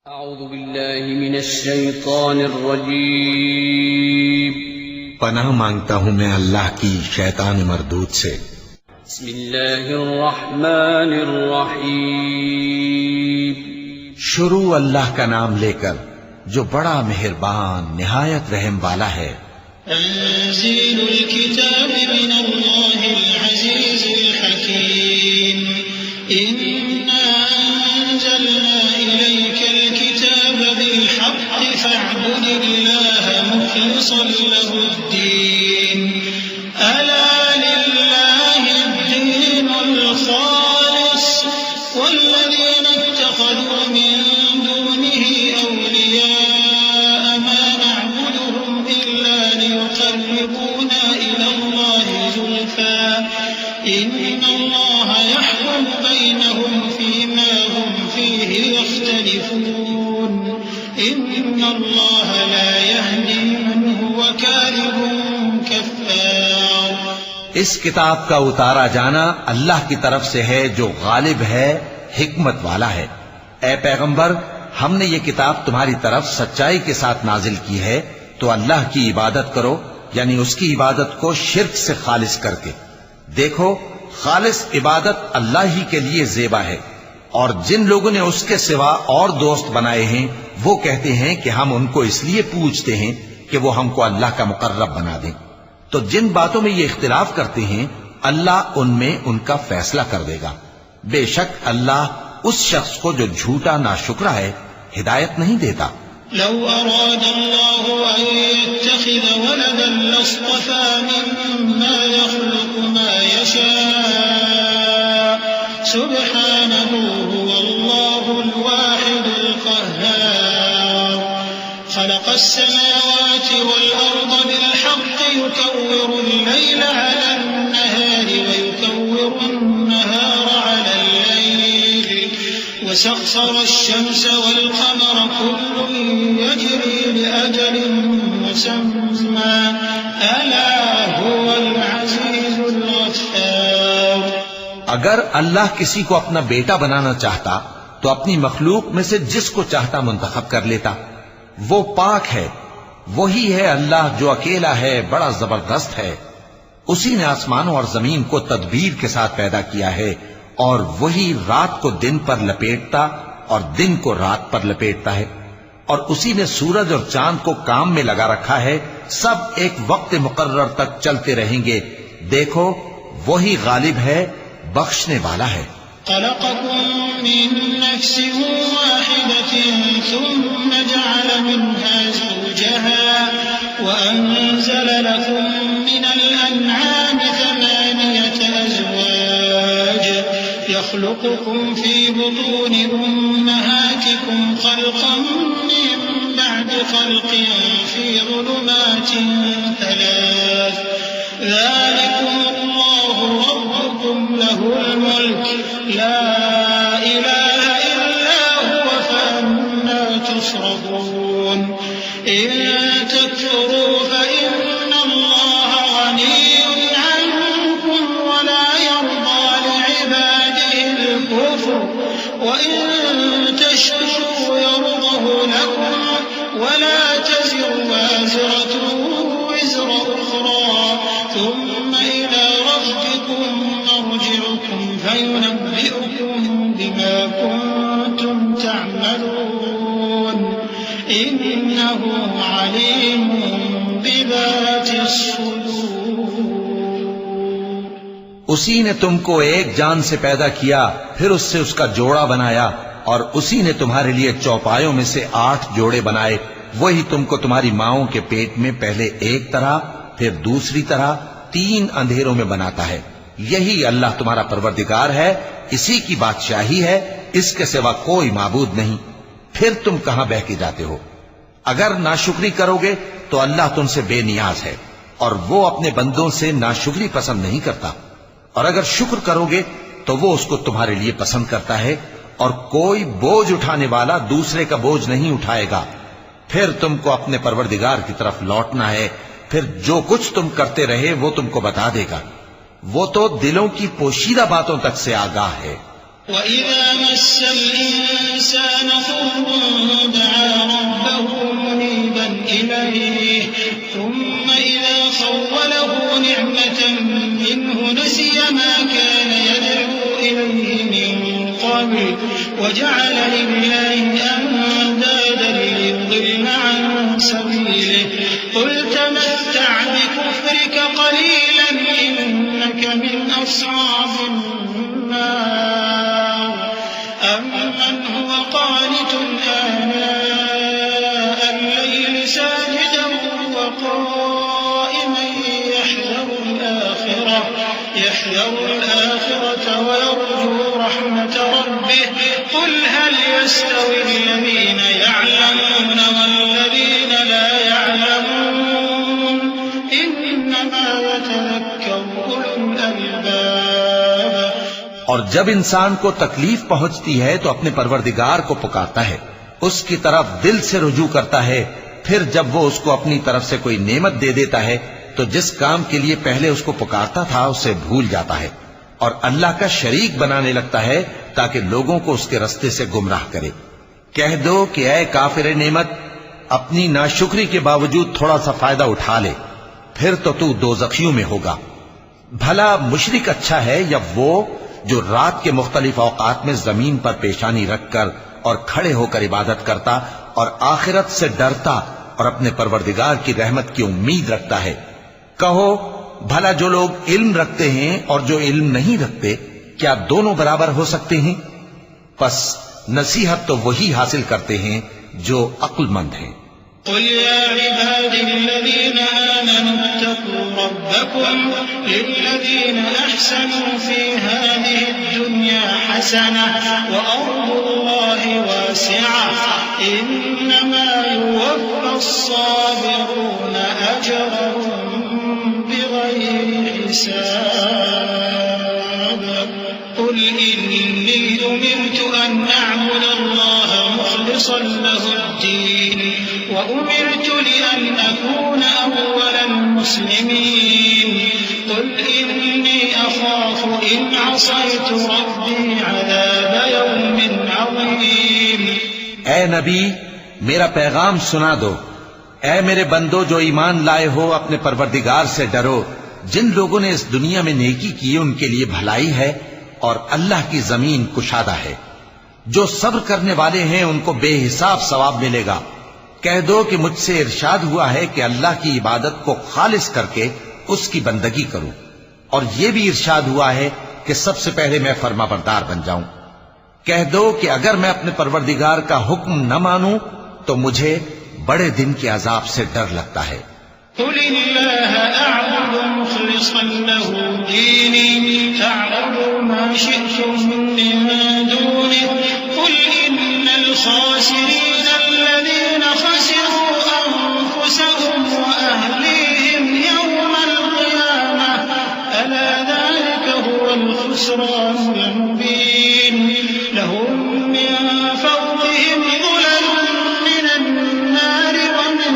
اعوذ باللہ من الشیطان الرجیم پناہ مانگتا ہوں میں اللہ کی شیطان مردود سے۔ بسم اللہ الرحمن الرحیم شروع اللہ کا نام لے کر جو بڑا مہربان نہایت رحم والا ہے۔ تنزيل الكتاب من الله العزيز الحكيم إنا أنزلنا إليك الكتاب بالحق فاعبد الله مخلصا له الدين ألا لله الدين الخالص والذين اتخذوا من دونه أولياء ما نعبدهم إلا ليقربونا إلى الله زلفى إن الله يحكم بينهم فيما هم فيه يختلفون إن الله لا يهدي من هو كاذب كفار۔ اس کتاب کا اتارا جانا اللہ کی طرف سے ہے جو غالب ہے، حکمت والا ہے۔ اے پیغمبر، ہم نے یہ کتاب تمہاری طرف سچائی کے ساتھ نازل کی ہے، تو اللہ کی عبادت کرو، یعنی اس کی عبادت کو شرک سے خالص کر کے۔ دیکھو، خالص عبادت اللہ ہی کے لیے زیبا ہے، اور جن لوگوں نے اس کے سوا اور دوست بنائے ہیں وہ کہتے ہیں کہ ہم ان کو اس لیے پوجتے ہیں کہ وہ ہم کو اللہ کا مقرب بنا دیں۔ تو جن باتوں میں یہ اختلاف کرتے ہیں اللہ ان میں ان کا فیصلہ کر دے گا۔ بے شک اللہ اس شخص کو جو جھوٹا ناشکرا ہے ہدایت نہیں دیتا۔ لو أراد الله أن يتخذ ولدا لاصطفى مما يخلق ما يشاء سبحانه هو الله الواحد القهار خلق السماوات والأرض بالحق يكور الليل على النهار ويكور النهار على الليل وسخر الشمس والقمر كل يجري لأجل مسمى ألا هو العزيز الغفار۔ اگر اللہ کسی کو اپنا بیٹا بنانا چاہتا تو اپنی مخلوق میں سے جس کو چاہتا منتخب کر لیتا۔ وہ پاک ہے، وہی ہے اللہ جو اکیلا ہے، بڑا زبردست ہے۔ اسی نے آسمانوں اور زمین کو تدبیر کے ساتھ پیدا کیا ہے، اور وہی رات کو دن پر لپیٹتا اور دن کو رات پر لپیٹتا ہے، اور اسی نے سورج اور چاند کو کام میں لگا رکھا ہے، سب ایک وقت مقرر تک چلتے رہیں گے۔ دیکھو، وہی غالب ہے، بخشنے والا ہے۔ خلقكم من نفس واحدة ثم جعل منها زوجها وأنزل لكم من الأنعام 8 أزواج يخلقكم في بطون أمهاتكم خلقا من بعد خلق في ظلمات 3 ذلكم الله ربكم له الملك لا إله إلا هو فأنا تصرفون إن تكفروا فإن الله غني عنكم ولا يرضى لعباده الكفر وإن تشكروا يرضه لكم ولا تزر وازرة وزر أخرى ثم إلى ربكم مرجعكم فينبئكم بما كنتم تعملون إنه عليم بذات الصدور۔ اسی نے تم کو ایک جان سے پیدا کیا، پھر اس سے اس کا جوڑا بنایا، اور اسی نے تمہارے لیے چوپایوں میں سے 8 جوڑے بنائے۔ وہی تم کو تمہاری ماؤں کے پیٹ میں پہلے ایک طرح، پھر دوسری طرح 3 اندھیروں میں بناتا ہے۔ یہی اللہ تمہارا پروردگار ہے، اسی کی بادشاہی ہے، اس کے سوا کوئی معبود نہیں۔ پھر تم کہاں بہہ کے جاتے ہو؟ اگر ناشکری کرو گے تو اللہ تم سے بے نیاز ہے، اور وہ اپنے بندوں سے ناشکری پسند نہیں کرتا، اور اگر شکر کرو گے تو وہ اس کو تمہارے لیے پسند کرتا ہے، اور کوئی بوجھ اٹھانے والا دوسرے کا بوجھ نہیں اٹھائے گا۔ پھر تم کو اپنے پروردگار کی طرف لوٹنا ہے، پھر جو کچھ تم کرتے رہے وہ تم کو بتا دے گا۔ وہ تو دلوں کی پوشیدہ باتوں تک سے آگاہ ہے۔ وإذا مس الإنسان ضر دعا ربه منيبا إليه ثم إذا خوله نعمة منه نسي ما كان يدعو إليه من قبل وجعل لله أندادا ليضل عن سبيله قل تمتع بكفرك قليلا إنك من أصحاب النار أمن هو قانت آناء الليل ساجدا وقائما يحذر الآخرة ويرجو رحمة ربه قل هل يستوي الذين يعلمون والذين لا يعلمون إنما يتذكر أولو الألباب. اور جب انسان کو تکلیف پہنچتی ہے تو اپنے پروردگار کو پکارتا ہے، اس کی طرف دل سے رجوع کرتا ہے، پھر جب وہ اس کو اپنی طرف سے کوئی نعمت دے دیتا ہے تو جس کام کے لیے پہلے اس کو پکارتا تھا اسے بھول جاتا ہے اور اللہ کا شریک بنانے لگتا ہے تاکہ لوگوں کو اس کے رستے سے گمراہ کرے. کہہ دو کہ اے کافر نعمت، اپنی ناشکری کے باوجود تھوڑا سا فائدہ اٹھا لے، پھر تو دوزخیوں میں ہوگا. بھلا مشرک اچھا ہے یا وہ جو رات کے مختلف اوقات میں زمین پر پیشانی رکھ کر اور کھڑے ہو کر عبادت کرتا اور آخرت سے ڈرتا اور اپنے پروردگار کی رحمت کی امید رکھتا ہے. کہو بھلا جو لوگ علم رکھتے ہیں اور جو علم نہیں رکھتے کیا دونوں برابر ہو سکتے ہیں؟ پس نصیحت تو وہی حاصل کرتے ہیں جو عقل مند ہیں. قل يا عباد الذين آمنوا اتقوا ربكم للذين أحسنوا في هذه الدنيا حسنة وأرض الله واسعة إنما يوفى الصابرون أجرهم بغير حساب. قل إني أمرت أن أعبد الله مخلصا له الدين وأمرت لأن أكون أول المسلمين. قل إني أخاف إن عصيت ربي عذاب يوم عظيم. اے نبی میرا پیغام سنا دو. اے میرے بندو جو ایمان لائے ہو، اپنے پروردگار سے ڈرو. جن لوگوں نے اس دنیا میں نیکی کی ان کے لیے بھلائی ہے اور اللہ کی زمین کشادہ ہے. جو صبر کرنے والے ہیں ان کو بے حساب ثواب ملے گا. کہہ دو کہ مجھ سے ارشاد ہوا ہے کہ اللہ کی عبادت کو خالص کر کے اس کی بندگی کروں، اور یہ بھی ارشاد ہوا ہے کہ سب سے پہلے میں فرما بردار بن جاؤں. کہہ دو کہ اگر میں اپنے پروردگار کا حکم نہ مانوں تو مجھے بڑے دن کے عذاب سے ڈر لگتا ہے. قل الله أعبد مخلصا له ديني فاعبدوا ما شئتم من دونه. قل إن الخاسرين الذين خسروا أنفسهم وأهليهم يوم القيامة ألا ذلك هو الخسران المبين. لهم من فوقهم ظلل من النار ومن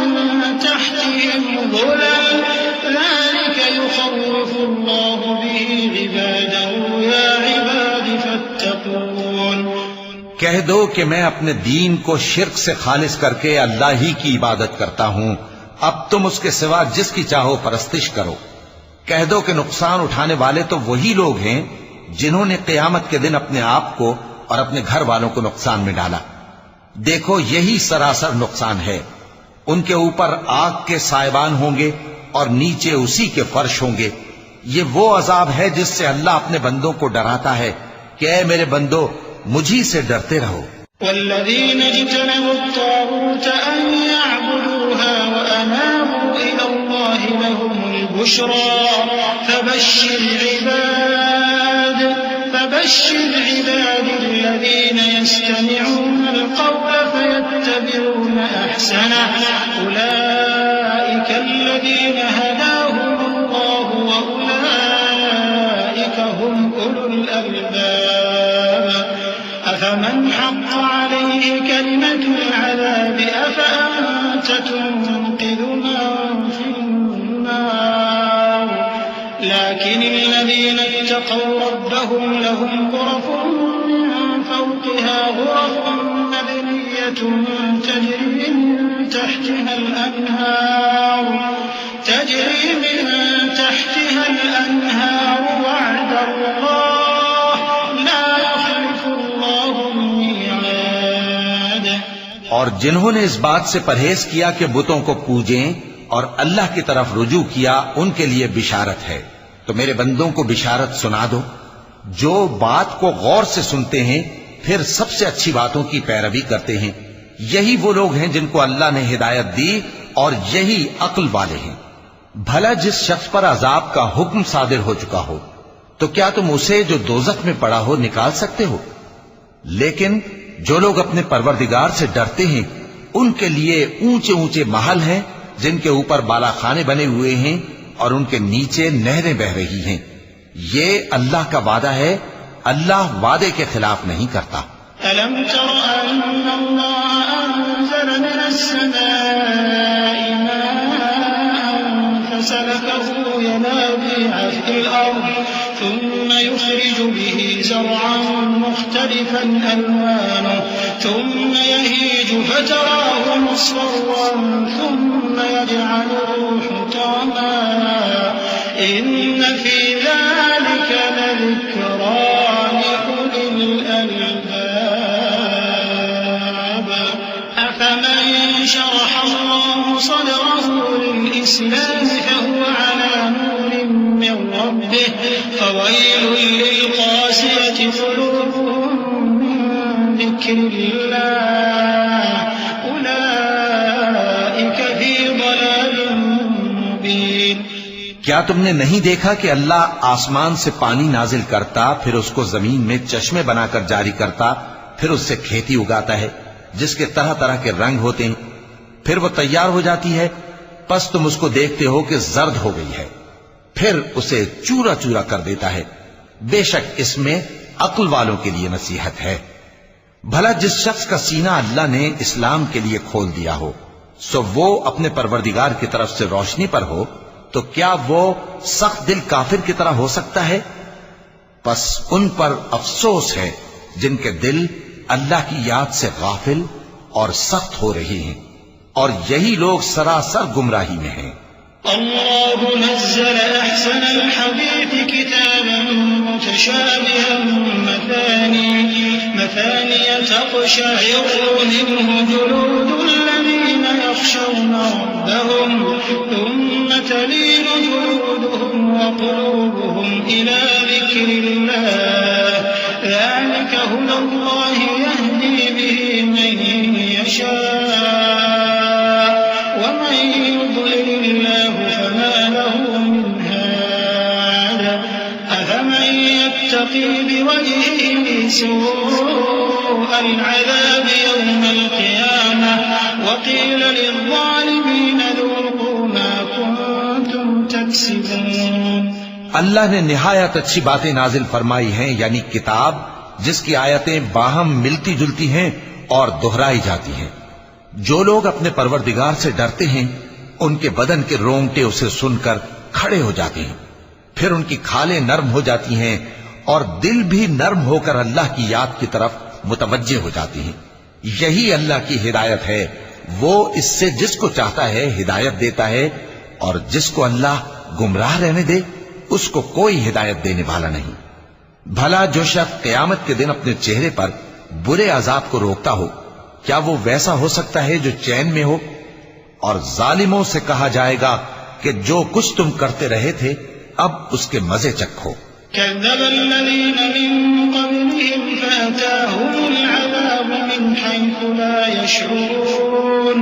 تحتهم ظلل ذلك يخوف الله به عباده يا عباد فاتقون. کہہ دو کہ میں اپنے دین کو شرک سے خالص کر کے اللہ ہی کی عبادت کرتا ہوں، اب تم اس کے سوا جس کی چاہو پرستش کرو. کہہ دو کہ نقصان اٹھانے والے تو وہی لوگ ہیں جنہوں نے قیامت کے دن اپنے آپ کو اور اپنے گھر والوں کو نقصان میں ڈالا. دیکھو یہی سراسر نقصان ہے. ان کے اوپر آگ کے سائبان ہوں گے اور نیچے اسی کے فرش ہوں گے. یہ وہ عذاب ہے جس سے اللہ اپنے بندوں کو ڈراتا ہے کہ اے میرے بندو مجھی سے ڈرتے رہو. والذين اجتنبوا الطاغوت أن يعبدوها وأنابوا إلى الله لهم البشرى فبشر عباد الذين يستمعون القول فيتبعون أحسنه أولئك الذين هداهم الله وأولئك هم أولو الألباب. أفمن حق عليه كلمة العذاب أفأنت تنقذ من في النار. لكن الذين اتقوا ربهم لهم غرف من فوقها غرف مبنية تجري من تحتها الأنهار وعد الله لا يخلف الله الميعاد. اور جنہوں نے اس بات سے پرہیز کیا کہ بتوں کو پوجیں اور اللہ کی طرف رجوع کیا، ان کے لیے بشارت ہے. تو میرے بندوں کو بشارت سنا دو جو بات کو غور سے سنتے ہیں پھر سب سے اچھی باتوں کی پیروی کرتے ہیں. یہی وہ لوگ ہیں جن کو اللہ نے ہدایت دی اور یہی عقل والے ہیں. بھلا جس شخص پر عذاب کا حکم صادر ہو چکا ہو تو کیا تم اسے جو دوزخ میں پڑا ہو نکال سکتے ہو؟ لیکن جو لوگ اپنے پروردگار سے ڈرتے ہیں ان کے لیے اونچے اونچے محل ہیں جن کے اوپر بالا خانے بنے ہوئے ہیں اور ان کے نیچے نہریں بہ رہی ہیں. یہ اللہ کا وعدہ ہے، اللہ وعدے کے خلاف نہیں کرتا. ألم تر أن الله أنزل من السماء ماء فسلكه ينابيع في الأرض ثم يخرج به زرعا مختلفا ألوانه ثم يهيج فتراه مصفرا ثم يجعله حطاما إن في ذلك لذكرى لأولي الألباب. أفمن شرح الله صدره للإسلام فهو على نور من ربه فويل للقاسية قلوبهم من ذكر الله أولئك في ضلال مبين. کیا تم نے نہیں دیکھا کہ اللہ آسمان سے پانی نازل کرتا، پھر اس کو زمین میں چشمے بنا کر جاری کرتا، پھر اس سے کھیتی اگاتا ہے جس کے طرح طرح کے رنگ ہوتے ہیں، پھر وہ تیار ہو جاتی ہے، پس تم اس کو دیکھتے ہو کہ زرد ہو گئی ہے، پھر اسے چورا چورا کر دیتا ہے. بے شک اس میں عقل والوں کے لیے نصیحت ہے. بھلا جس شخص کا سینہ اللہ نے اسلام کے لیے کھول دیا ہو سو وہ اپنے پروردگار کی طرف سے روشنی پر ہو، تو کیا وہ سخت دل کافر کی طرح ہو سکتا ہے؟ پس ان پر افسوس ہے جن کے دل اللہ کی یاد سے غافل اور سخت ہو رہی ہیں، اور یہی لوگ سراسر گمراہی میں ہیں. الله نزل أحسن الحديث كتابا متشابها مثانية تقشعر منه جلود الذين يخشون ربهم ثم تلين جلودهم وقلوبهم إلى ذكر الله ذلك هدى الله يهدي به من يشاء ومن يضلل الله فما له من هاد أفمن يتقي بوجهه سوء العذاب يوم القيامة وقيل للظالمين ذوقوا ما كنتم تكسبون. اللہ نے نہایت اچھی باتیں نازل فرمائی ہیں، یعنی کتاب جس کی آیتیں باہم ملتی جلتی ہیں اور دہرائی جاتی ہیں. جو لوگ اپنے پروردگار سے ڈرتے ہیں ان کے بدن کے رونگٹے اسے سن کر کھڑے ہو جاتے ہیں، پھر ان کی کھالیں نرم ہو جاتی ہیں اور دل بھی نرم ہو کر اللہ کی یاد کی طرف متوجہ ہو جاتی ہیں. یہی اللہ کی ہدایت ہے، وہ اس سے جس کو چاہتا ہے ہدایت دیتا ہے، اور جس کو اللہ گمراہ رہنے دے اس کو کوئی ہدایت دینے والا نہیں. بھلا جو شخص قیامت کے دن اپنے چہرے پر برے عذاب کو روکتا ہو کیا وہ ویسا ہو سکتا ہے جو چین میں ہو؟ اور ظالموں سے کہا جائے گا کہ جو کچھ تم کرتے رہے تھے اب اس کے مزے چکھو. كذب الذين من قبلهم فأتاهم العذاب من حيث لا يشعرون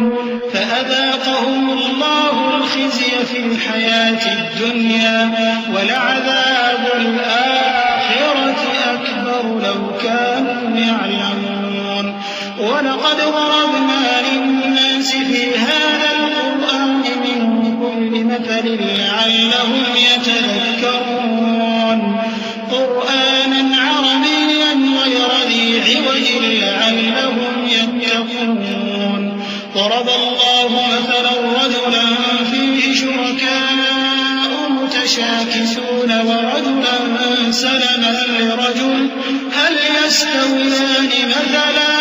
فأذاقهم الله الخزي في الحياة الدنيا ولعذاب الآخرة أكبر لو كانوا يعلمون. ولقد ضربنا للناس في هذا القرآن من كل مثل لعلهم يتذكرون قرآنا عربيا غير ذي عوج لعلهم يتقون. ضرب الله مثلا رجلا فيه شركاء متشاكسون ورجلا سلما لرجل هل يستويان مثلا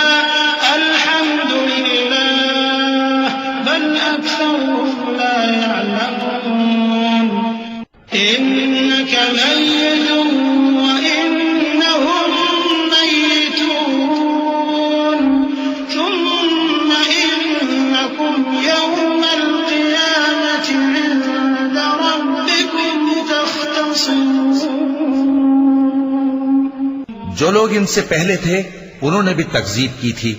الحمد لله بل أكثرهم لا يعلمون إنك ميت وإنهم ميتون ثم إنكم يوم القيامة عند ربكم تختصمون. جو لوگ ان سے پہلے تھے انہوں نے بھی تکذیب کی تھی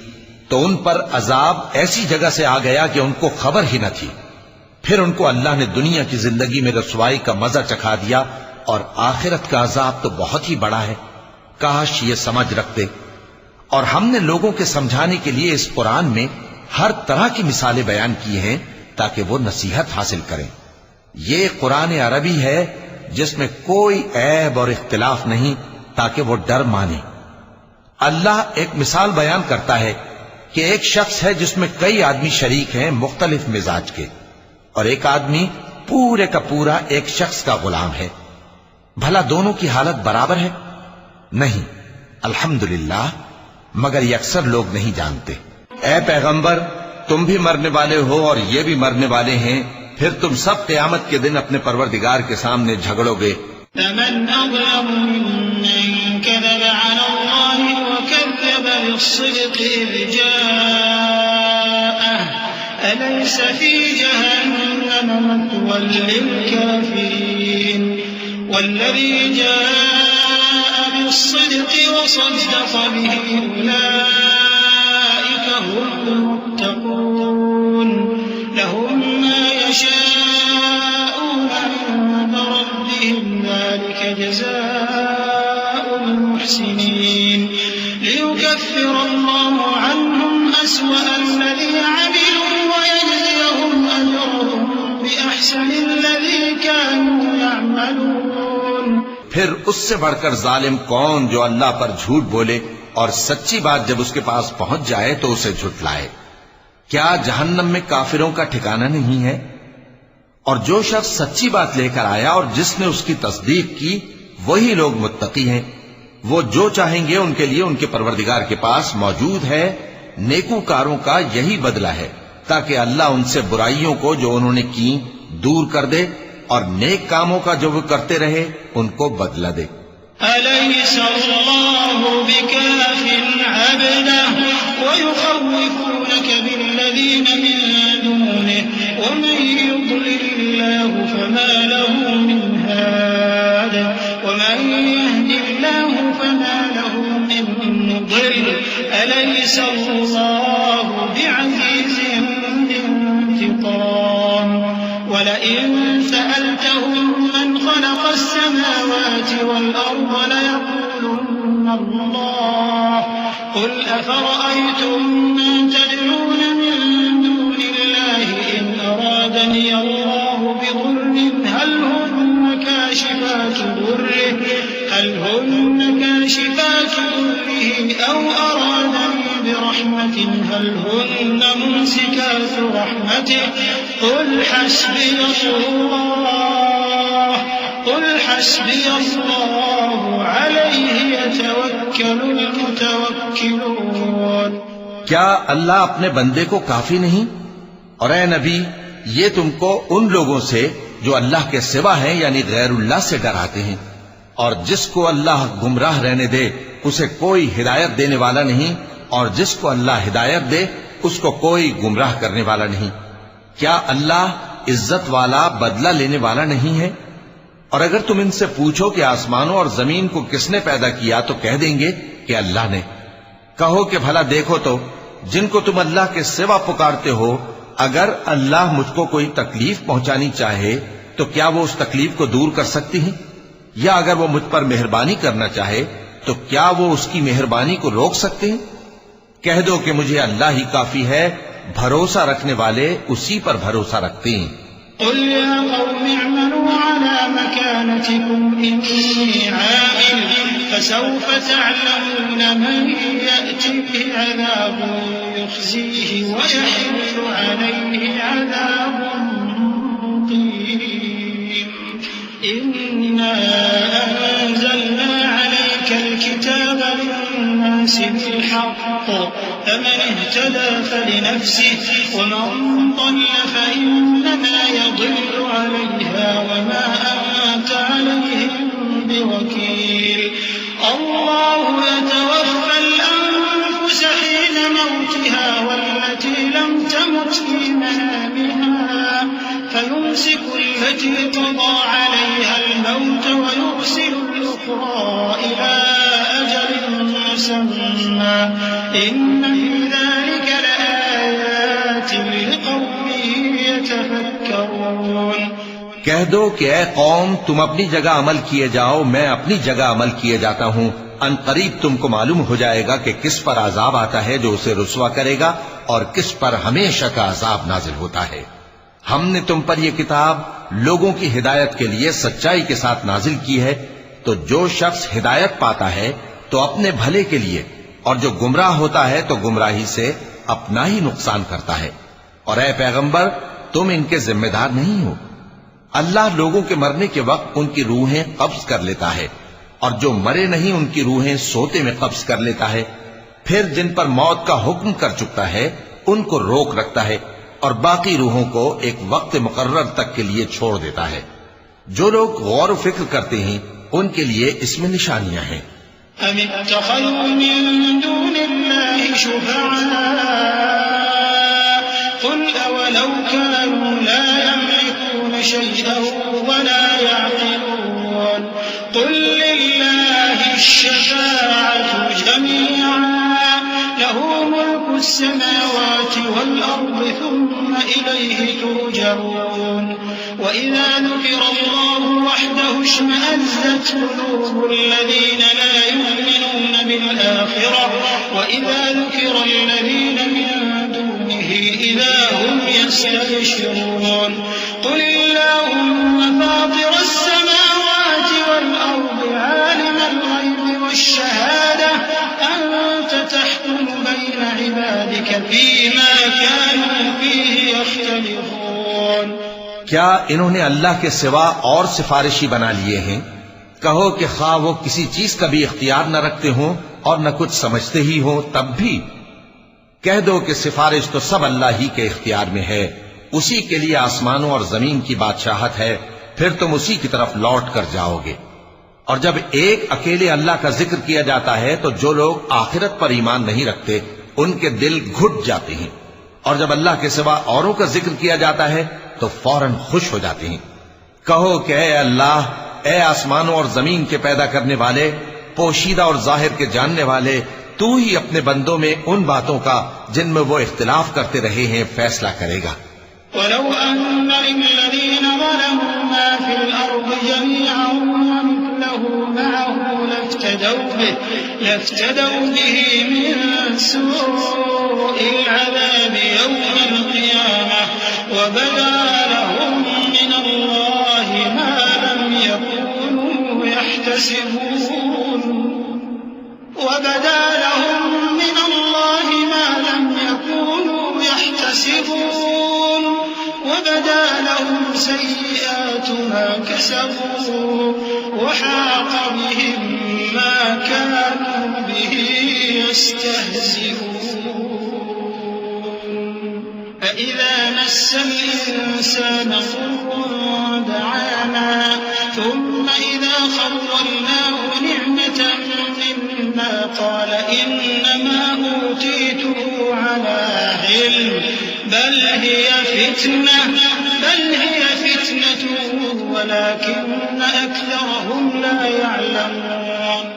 تو ان پر عذاب ایسی جگہ سے آ گیا کہ ان کو خبر ہی نہ تھی. پھر ان کو اللہ نے دنیا کی زندگی میں رسوائی کا مزہ چکھا دیا اور آخرت کا عذاب تو بہت ہی بڑا ہے. کاش یہ سمجھ رکھتے. اور ہم نے لوگوں کے سمجھانے کے لیے اس قرآن میں ہر طرح کی مثالیں بیان کی ہیں تاکہ وہ نصیحت حاصل کریں. یہ قرآن عربی ہے جس میں کوئی عیب اور اختلاف نہیں تاکہ وہ ڈر مانے. اللہ ایک مثال بیان کرتا ہے کہ ایک شخص ہے جس میں کئی آدمی شریک ہیں مختلف مزاج کے، اور ایک آدمی پورے کا پورا ایک شخص کا غلام ہے. بھلا دونوں کی حالت برابر ہے؟ نہیں، الحمدللہ، مگر یہ اکثر لوگ نہیں جانتے. اے پیغمبر، تم بھی مرنے والے ہو اور یہ بھی مرنے والے ہیں، پھر تم سب قیامت کے دن اپنے پروردگار کے سامنے جھگڑو گے. فمن أظلم ممن كذب على الله وكذب بالصدق إذ جاءه أليس في جهنم مثوى للكافرين والذي جاء بالصدق وصدق به أولئك هم المتقون لهم ما يشاءون عند ربهم ذلك جزاء المحسنين ليكفر الله عنهم أسوأ الذي عملوا ويجزيهم أجرهم بأحسن الذي كانوا يعملون. پھر اس سے بڑھ کر ظالم کون جو اللہ پر جھوٹ بولے اور سچی بات جب اس کے پاس پہنچ جائے تو اسے جھٹلائے. کیا جہنم میں کافروں کا ٹھکانہ نہیں ہے؟ اور جو شخص سچی بات لے کر آیا اور جس نے اس کی تصدیق کی وہی لوگ متقی ہیں. وہ جو چاہیں گے ان کے لیے ان کے پروردگار کے پاس موجود ہے. نیکوکاروں کا یہی بدلہ ہے تاکہ اللہ ان سے برائیوں کو جو انہوں نے کی دور کر دے اور نیک کاموں کا جو وہ کرتے رہے ان کو بدلہ دے. أليس الله بكاف عبده ويخوفونك بالذين من دونه ومن يضلل الله فما له من هاد ومن يهد الله فما له من مضل أليس الله بعزيز ذي انتقام ولئن سألتهم من خلق السماوات والأرض ليقولن الله قل أفرأيتم ما تدعون من دون الله إن أرادني الله بضر هل هن كاشفات ضره أو أرادني برحمة هل هن ممسكات رحمته قل حسبي الله عليه يتوكل المتوكلون. کیا اللہ اپنے بندے کو کافی نہیں؟ اور اے نبی، یہ تم کو ان لوگوں سے جو اللہ کے سوا ہیں یعنی غیر اللہ سے ڈراتے ہیں، اور جس کو اللہ گمراہ رہنے دے اسے کوئی ہدایت دینے والا نہیں، اور جس کو اللہ ہدایت دے اس کو کوئی گمراہ کرنے والا نہیں. کیا اللہ عزت والا بدلہ لینے والا نہیں ہے؟ اور اگر تم ان سے پوچھو کہ آسمانوں اور زمین کو کس نے پیدا کیا تو کہہ دیں گے کہ اللہ نے. کہو کہ بھلا دیکھو تو جن کو تم اللہ کے سوا پکارتے ہو، اگر اللہ مجھ کو کوئی تکلیف پہنچانی چاہے تو کیا وہ اس تکلیف کو دور کر سکتی ہیں؟ یا اگر وہ مجھ پر مہربانی کرنا چاہے تو کیا وہ اس کی مہربانی کو روک سکتے ہیں؟ کہہ دو کہ مجھے اللہ ہی کافی ہے، بھروسہ رکھنے والے اسی پر بھروسہ رکھتے ہیں. قل يا قوم اعملوا على مكانتكم إني عامل فسوف تعلمون من يأتيه عذاب يخزيه ويحل عليه عذاب مقيم. إنا أنزلنا عليك بالحق فمن اهتدى فلنفسه ومن ضل فإنما يضل عليها وما أنت عليهم بوكيل الله يتوفى الأنفس حين موتها والتي لم تمت في منامها فيمسك التي قضى عليها الموت ويرسل الأخرى إلى أجل مسمى إن في ذلك لآيات لقوم يتفكرون کہہ دو کہ اے قوم تم اپنی جگہ عمل کیے جاؤ میں اپنی جگہ عمل کیے جاتا ہوں ان قریب تم کو معلوم ہو جائے گا کہ کس پر عذاب آتا ہے جو اسے رسوا کرے گا اور کس پر ہمیشہ کا عذاب نازل ہوتا ہے ہم نے تم پر یہ کتاب لوگوں کی ہدایت کے لیے سچائی کے ساتھ نازل کی ہے تو جو شخص ہدایت پاتا ہے تو اپنے بھلے کے لیے اور جو گمراہ ہوتا ہے تو گمراہی سے اپنا ہی نقصان کرتا ہے اور اے پیغمبر تم ان کے ذمہ دار نہیں ہو اللہ لوگوں کے مرنے کے وقت ان کی روحیں قبض کر لیتا ہے اور جو مرے نہیں ان کی روحیں سوتے میں قبض کر لیتا ہے پھر جن پر موت کا حکم کر چکتا ہے ان کو روک رکھتا ہے اور باقی روحوں کو ایک وقت مقرر تک کے لیے چھوڑ دیتا ہے جو لوگ غور و فکر کرتے ہیں ان کے لیے اس میں نشانیاں ہیں أَمِ اتَّخَذُوا مِن دُونِ اللَّهِ شُفَعَاءَ قُلْ أَوَلَوْ كَانُوا لَا يَمْلِكُونَ شَيْئًا وَلَا يَعْقِلُونَ قُل لِّلَّهِ الشَّفَاعَةُ جَمِيعًا لَّهُ مُلْكُ السَّمَاوَاتِ وَالْأَرْضِ ثُمَّ إِلَيْهِ تُرْجَعُونَ وَإِذَا ذُكِرَ اللَّهُ وَحْدَهُ اشْمَأَزَّتْ قُلُوبُ الَّذِينَ لَا يُؤْمِنُونَ بِالْآخِرَةِ وَإِذَا ذُكِرَ الَّذِينَ مِن دُونِهِ إِذَا هُمْ يَسْتَبْشِرُونَ قُلِ اللَّهُمَّ فَاطِرَ السَّمَاوَاتِ وَالْأَرْضِ عَالِمَ الْغَيْبِ وَالشَّهَادَةِ أَنتَ تَحْكُمُ بَيْنَ عِبَادِكَ فِيمَا كَانُوا فِيهِ يَخْتَلِفُونَ کیا انہوں نے اللہ کے سوا اور سفارشی بنا لیے ہیں کہو کہ خواہ وہ کسی چیز کا بھی اختیار نہ رکھتے ہوں اور نہ کچھ سمجھتے ہی ہوں تب بھی کہہ دو کہ سفارش تو سب اللہ ہی کے اختیار میں ہے اسی کے لیے آسمانوں اور زمین کی بادشاہت ہے پھر تم اسی کی طرف لوٹ کر جاؤ گے اور جب ایک اکیلے اللہ کا ذکر کیا جاتا ہے تو جو لوگ آخرت پر ایمان نہیں رکھتے ان کے دل گھٹ جاتے ہیں اور جب اللہ کے سوا اوروں کا ذکر کیا جاتا ہے تو فوراً خوش ہو جاتے ہیں کہو کہ اے اللہ اے آسمانوں اور زمین کے پیدا کرنے والے پوشیدہ اور ظاہر کے جاننے والے تو ہی اپنے بندوں میں ان باتوں کا جن میں وہ اختلاف کرتے رہے ہیں فیصلہ کرے گا وَلَوْ أَنَّ لِلَّذِينَ ظَلَمُوا مَا فِي الْأَرْضِ جَمِيعًا وَمِثْلَهُ مَعَهُ لَافْتَدَوْا بِهِ مِن سُوءِ الْعَذَابِ يَوْمَ الْقِيَامَةِ وَبَدَا لَهُم مِّنَ اللَّهِ مَا لَمْ يَكُونُوا يَحْتَسِبُونَ وَبَدَا لَهُمْ سَيِّئَاتُ مَا كَسَبُوا وَحَاقَ بِهِم مَّا كَانُوا بِهِ يَسْتَهْزِئُونَ فَإِذَا مَسَّ الْإِنسَانَ ضُرٌّ دَعَانَا ثُمَّ إِذَا خَوَّلْنَاهُ نِعْمَةً مِّنَّا قَالَ إِنَّمَا أُوتِيتُهُ عَلَىٰ عِلْمٍ بل هي فتنة ولكن أكثرهم لا يعلمون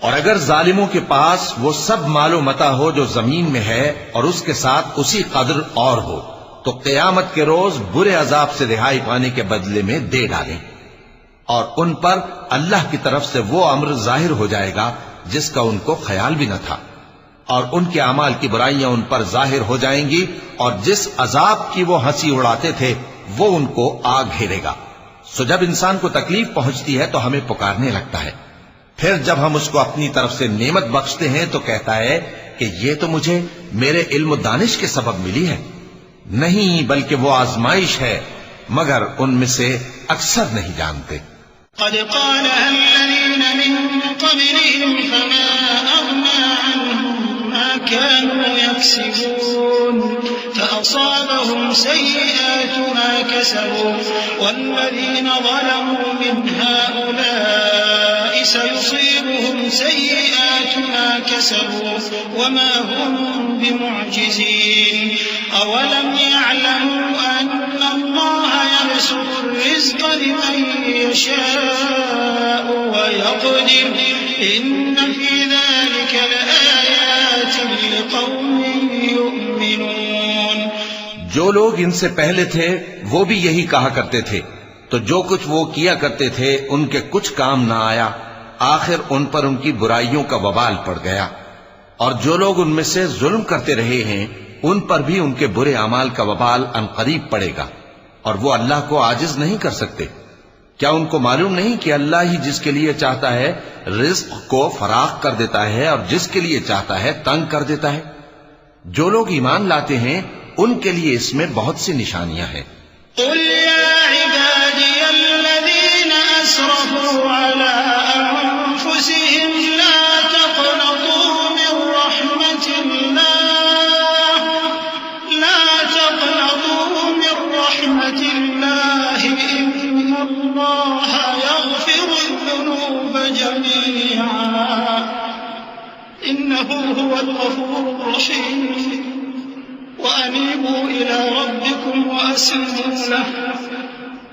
اور اگر ظالموں کے پاس وہ سب مال و متاع ہو جو زمین میں ہے اور اس کے ساتھ اسی قدر اور ہو تو قیامت کے روز برے عذاب سے رہائی پانے کے بدلے میں دے ڈالیں اور ان پر اللہ کی طرف سے وہ امر ظاہر ہو جائے گا جس کا ان کو خیال بھی نہ تھا اور ان کے اعمال کی برائیاں ان پر ظاہر ہو جائیں گی اور جس عذاب کی وہ ہنسی اڑاتے تھے وہ ان کو آ گھیرے گا سو جب انسان کو تکلیف پہنچتی ہے تو ہمیں پکارنے لگتا ہے پھر جب ہم اس کو اپنی طرف سے نعمت بخشتے ہیں تو کہتا ہے کہ یہ تو مجھے میرے علم و دانش کے سبب ملی ہے نہیں بلکہ وہ آزمائش ہے مگر ان میں سے اکثر نہیں جانتے قد قالها الذين من قبلهم فما أغنى عنهم يكسبون فأصابهم سيئات ما كسبوا والذين ظلموا من هؤلاء سيصيبهم سيئات ما كسبوا وما هم بمعجزين أولم يعلموا أن الله يبسط الرزق لمن يشاء ويقدر إن في ذلك لآيات لقوم يؤمنون. جو لوگ ان سے پہلے تھے وہ بھی یہی کہا کرتے تھے، تو جو کچھ وہ کیا کرتے تھے ان کے کچھ کام نہ آیا، آخر ان پر ان کی برائیوں کا وبال پڑ گیا. اور جو لوگ ان میں سے ظلم کرتے رہے ہیں ان پر بھی ان کے برے اعمال کا وبال عنقریب پڑے گا، اور وہ اللہ کو عاجز نہیں کر سکتے. کیا ان کو معلوم نہیں کہ اللہ ہی جس کے لیے چاہتا ہے رزق کو فراخ کر دیتا ہے اور جس کے لیے چاہتا ہے تنگ کر دیتا ہے؟ جو لوگ ایمان لاتے ہیں ان کے لیے اس میں بہت سی نشانیاں ہیں. قل يا عبادي الذين أسرفوا على أنفسهم لا تقنطوا من رحمة الله إن الله يغفر الذنوب جميعا إنه هو الغفور الرحيم وأنيبوا إلى ربكم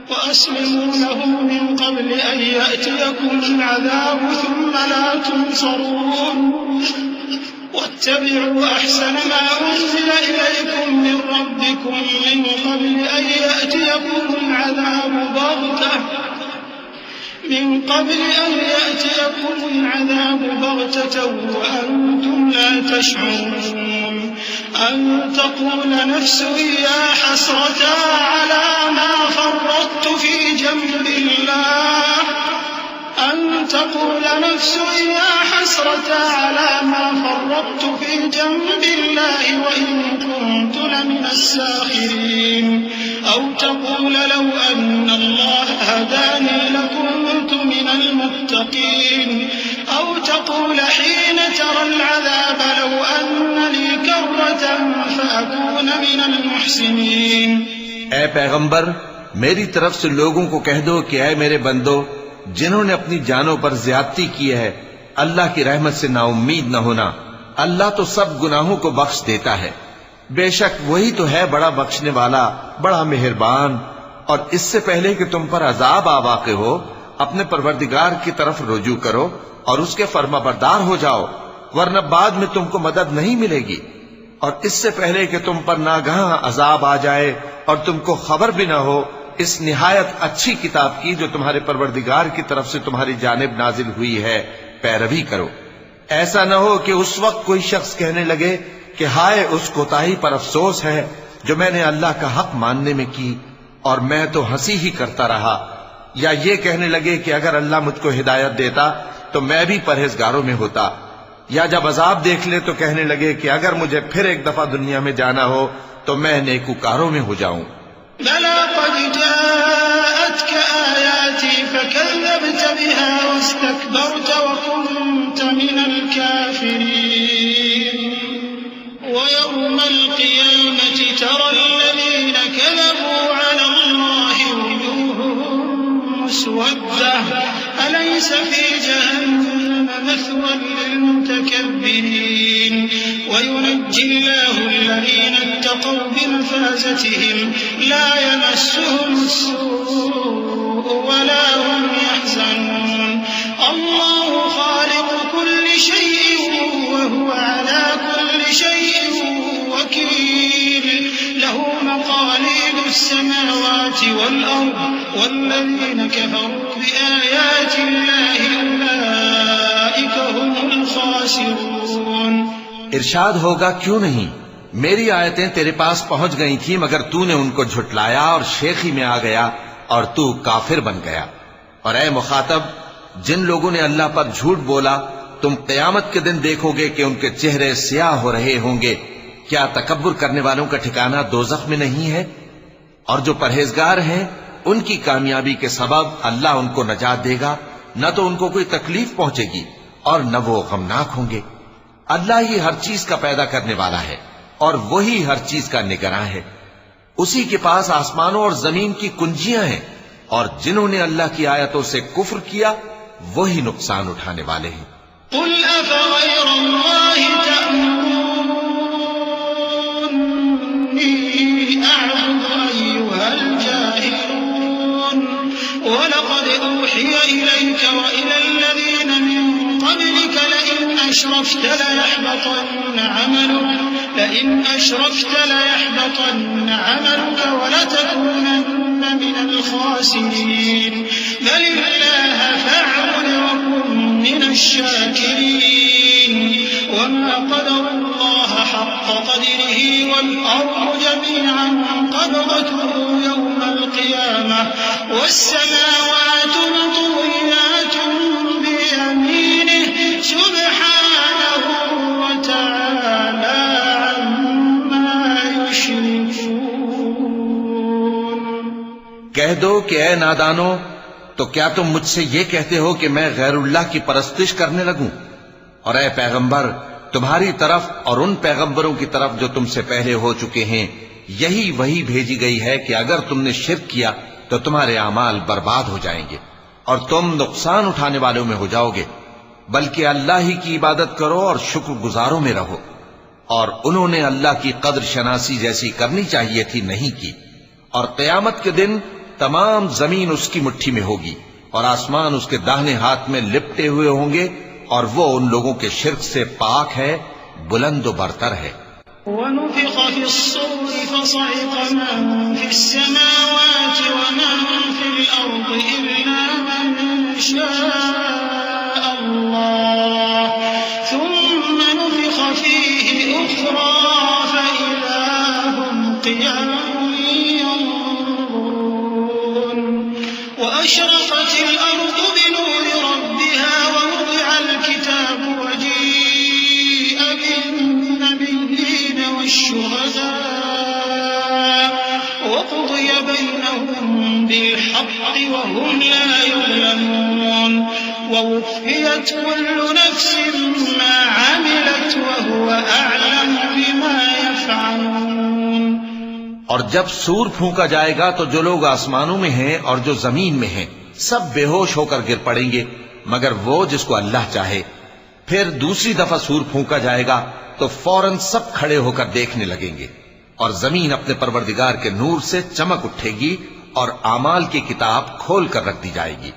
وأسلموا له من قبل أن يأتيكم العذاب ثم لا تنصرون واتبعوا أحسن ما أنزل إليكم من ربكم من قبل أن يأتيكم العذاب بغتة وأنتم لا تشعرون أن تقول نفس يا حسرة على ما فرطت في جنب الله وإن كنت لمن الساخرين أو تقول لو أن الله هداني لكنت من المتقين أو تقول حين ترى العذاب لو أن لي كرة فأكون من المحسنين. اے پیغمبر، میری طرف سے لوگوں کو کہہ دو کہ اے میرے بندو، جنہوں نے اپنی جانوں پر زیادتی کی ہے، اللہ کی رحمت سے نا امید نہ ہونا. اللہ تو سب گناہوں کو بخش دیتا ہے، بے شک وہی تو ہے بڑا بخشنے والا، بڑا مہربان. اور اس سے پہلے کہ تم پر عذاب آ واقع ہو، اپنے پروردگار کی طرف رجوع کرو اور اس کے فرما بردار ہو جاؤ، ورنہ بعد میں تم کو مدد نہیں ملے گی. اور اس سے پہلے کہ تم پر ناگہاں عذاب آ جائے اور تم کو خبر بھی نہ ہو، اس نہایت اچھی کتاب کی جو تمہارے پروردگار کی طرف سے تمہاری جانب نازل ہوئی ہے پیروی کرو. ایسا نہ ہو کہ اس وقت کوئی شخص کہنے لگے کہ ہائے اس کوتاہی پر افسوس ہے جو میں نے اللہ کا حق ماننے میں کی اور میں تو ہنسی ہی کرتا رہا، یا یہ کہنے لگے کہ اگر اللہ مجھ کو ہدایت دیتا تو میں بھی پرہیزگاروں میں ہوتا، یا جب عذاب دیکھ لے تو کہنے لگے کہ اگر مجھے پھر ایک دفعہ دنیا میں جانا ہو تو میں نیکوکاروں میں ہو جاؤں. بلى قد جاءتك آياتي فكذبت بها واستكبرت وكنت من الكافرين ويوم القيامة ترى الذين كذبوا على الله وجوههم مسودة أليس في جهنم مثوى للمتكبرين وينجي الله الذين اتقوا بمفازتهم لا يمسهم السوء ولا هم يحزنون الله خالق كل شيء وهو على كل شيء وكيل له مقاليد السماوات والأرض والذين كفروا بآيات الله أولئك هم الخاسرون. ارشاد ہوگا کیوں نہیں، میری آیتیں تیرے پاس پہنچ گئی تھی مگر تو نے ان کو جھٹلایا اور شیخی میں آ گیا اور تو کافر بن گیا. اور اے مخاطب، جن لوگوں نے اللہ پر جھوٹ بولا تم قیامت کے دن دیکھو گے کہ ان کے چہرے سیاہ ہو رہے ہوں گے. کیا تکبر کرنے والوں کا ٹھکانہ دوزخ میں نہیں ہے؟ اور جو پرہیزگار ہیں ان کی کامیابی کے سبب اللہ ان کو نجات دے گا، نہ تو ان کو کوئی تکلیف پہنچے گی اور نہ وہ غمناک ہوں گے. اللہ ہی ہر چیز کا پیدا کرنے والا ہے اور وہی ہر چیز کا نگراں ہے. اسی کے پاس آسمانوں اور زمین کی کنجیاں ہیں، اور جنہوں نے اللہ کی آیتوں سے کفر کیا وہی نقصان اٹھانے والے ہیں. قل أفغير الله تأمروني أعبد أيها الجاهلون ولقد أوحي إليك وإلى الذين من قبلك لئن أشركت ليحبطن عملك ولتكونن من الخاسرين بل الله فاعبد وكن من الشاكرين وما قدر الله حق قدره والأرض جميعا قبضته يوم القيامة والسماوات مطويات بيمينه سبحانه وتعالى عما يشركون. کہہ دو کہ اے نادانو، تو کیا تم مجھ سے یہ کہتے ہو کہ میں غیر اللہ کی پرستش کرنے لگوں؟ اور اے پیغمبر، تمہاری طرف اور ان پیغمبروں کی طرف جو تم سے پہلے ہو چکے ہیں یہی وہی بھیجی گئی ہے کہ اگر تم نے شرک کیا تو تمہارے اعمال برباد ہو جائیں گے اور تم نقصان اٹھانے والوں میں ہو جاؤ گے، بلکہ اللہ ہی کی عبادت کرو اور شکر گزاروں میں رہو. اور انہوں نے اللہ کی قدر شناسی جیسی کرنی چاہیے تھی نہیں کی. اور قیامت کے دن تمام زمین اس کی مٹھی میں ہوگی اور آسمان اس کے داہنے ہاتھ میں لپٹے ہوئے ہوں گے، اور وہ ان لوگوں کے شرک سے پاک ہے، بلند و برتر ہے. ونفخ في الصور فصعق من في السماوات ومن في الأرض إلا من شاء الله ثم نفخ فيه أخرى فإذا هم قيام ينظرون. وأشرقت الأرض بنور ربها ووضع الكتاب وجيء بالنبيين والشهداء وقضي بينهم بالحق وهم لا يظلمون. ووفيت كل نفس ما عملت وهو أعلم بما يفعلون. اور جب سور پھونکا جائے گا تو جو لوگ آسمانوں میں ہیں اور جو زمین میں ہیں سب بے ہوش ہو کر گر پڑیں گے مگر وہ جس کو اللہ چاہے. پھر دوسری دفعہ سور پھونکا جائے گا تو فوراً سب کھڑے ہو کر دیکھنے لگیں گے، اور زمین اپنے پروردگار کے نور سے چمک اٹھے گی اور اعمال کی کتاب کھول کر رکھ دی جائے گی،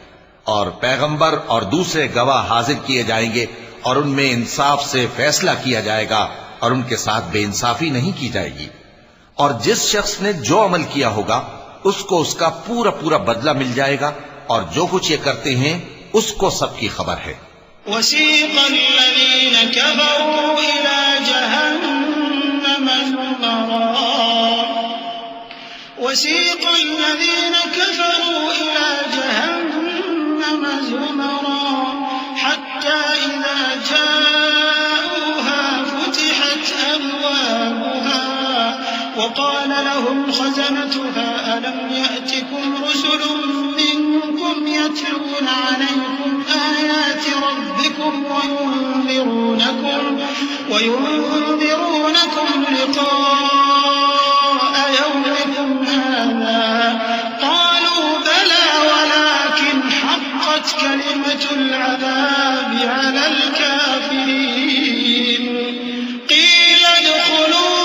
اور پیغمبر اور دوسرے گواہ حاضر کیے جائیں گے، اور ان میں انصاف سے فیصلہ کیا جائے گا اور ان کے ساتھ بے انصافی نہیں کی جائے گی. اور جس شخص نے جو عمل کیا ہوگا اس کو اس کا پورا پورا بدلہ مل جائے گا، اور جو کچھ یہ کرتے ہیں اس کو سب کی خبر ہے. وسيق الذين كفروا إلى جهنم زمرا حتى إذا جاءوها فتحت أبوابها وقال لهم خزنتها ألم يأتكم رسل منكم يتلون عليكم آيات ربكم وينذرونكم لقاء يومكم هذا قالوا بلى ولكن حقت كلمة العذاب على الكافرين قيل ادخلوا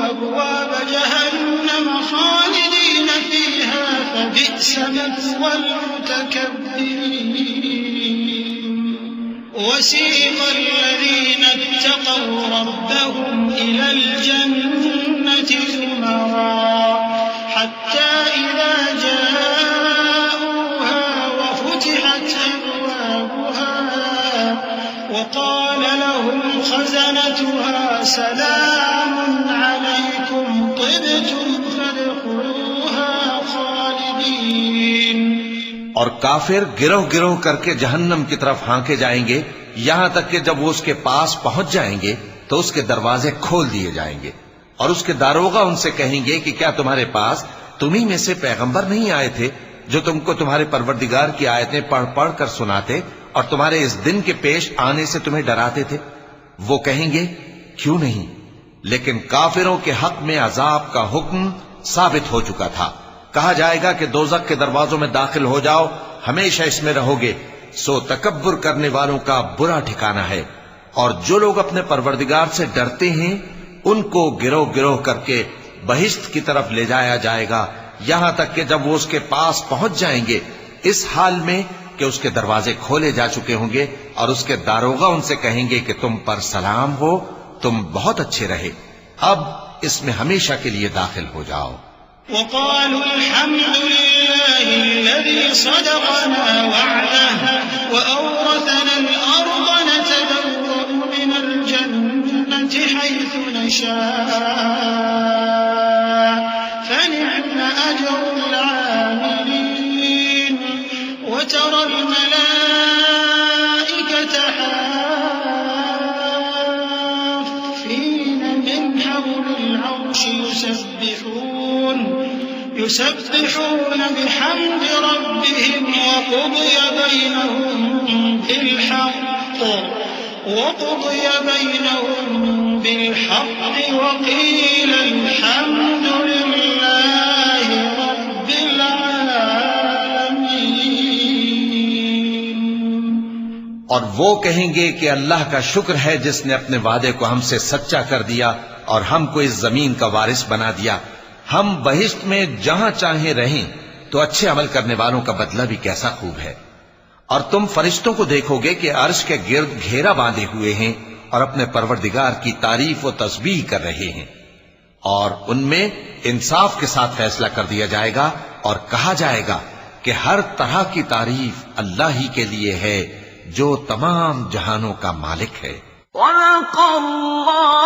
أبواب جهنم خالدين فيها فبئس مثوى المتكبرين. وسيق الذين اتقوا ربهم إلى الجنة زمرا حتى إذا جاءوها وفتحت أبوابها وقال لهم خزنتها سلام عليكم طبتم فادخلوها خالدين. اور کافر گروہ گروہ کر کے جہنم کی طرف ہانکے جائیں گے یہاں تک کہ جب وہ اس کے پاس پہنچ جائیں گے تو اس کے دروازے کھول دیے جائیں گے اور اس کے داروغہ ان سے کہیں گے کہ کیا تمہارے پاس تمہیں میں سے پیغمبر نہیں آئے تھے جو تم کو تمہارے پروردگار کی آیتیں پڑھ پڑھ کر سناتے اور تمہارے اس دن کے پیش آنے سے تمہیں ڈراتے تھے؟ وہ کہیں گے کیوں نہیں، لیکن کافروں کے حق میں عذاب کا حکم ثابت ہو چکا تھا۔ کہا جائے گا کہ دوزخ کے دروازوں میں داخل ہو جاؤ، ہمیشہ اس میں رہو گے، سو تکبر کرنے والوں کا برا ٹھکانہ ہے۔ اور جو لوگ اپنے پروردگار سے ڈرتے ہیں ان کو گروہ گروہ کر کے بہشت کی طرف لے جایا جائے گا، یہاں تک کہ جب وہ اس کے پاس پہنچ جائیں گے اس حال میں کہ اس کے دروازے کھولے جا چکے ہوں گے، اور اس کے داروغہ ان سے کہیں گے کہ تم پر سلام ہو، تم بہت اچھے رہے، اب اس میں ہمیشہ کے لیے داخل ہو جاؤ۔ وقالوا الحمد لله الذي صدقنا وعده وأورثنا الأرض نتبوأ من الجنة حيث نشاء فنعم أجر العاملين وترى الملائكة حافين من حول العرش يسبحون بحمد ربهم وقضي بينهم بالحق وقيل الحمد لله رب العالمين۔ اور وہ کہیں گے کہ اللہ کا شکر ہے جس نے اپنے وعدے کو ہم سے سچا کر دیا اور ہم کو اس زمین کا وارث بنا دیا، ہم بہشت میں جہاں چاہیں رہیں، تو اچھے عمل کرنے والوں کا بدلہ بھی کیسا خوب ہے۔ اور تم فرشتوں کو دیکھو گے کہ عرش کے گرد گھیرا باندھے ہوئے ہیں اور اپنے پروردگار کی تعریف و تسبیح کر رہے ہیں، اور ان میں انصاف کے ساتھ فیصلہ کر دیا جائے گا اور کہا جائے گا کہ ہر طرح کی تعریف اللہ ہی کے لیے ہے جو تمام جہانوں کا مالک ہے۔ وَلَقَ اللَّهُ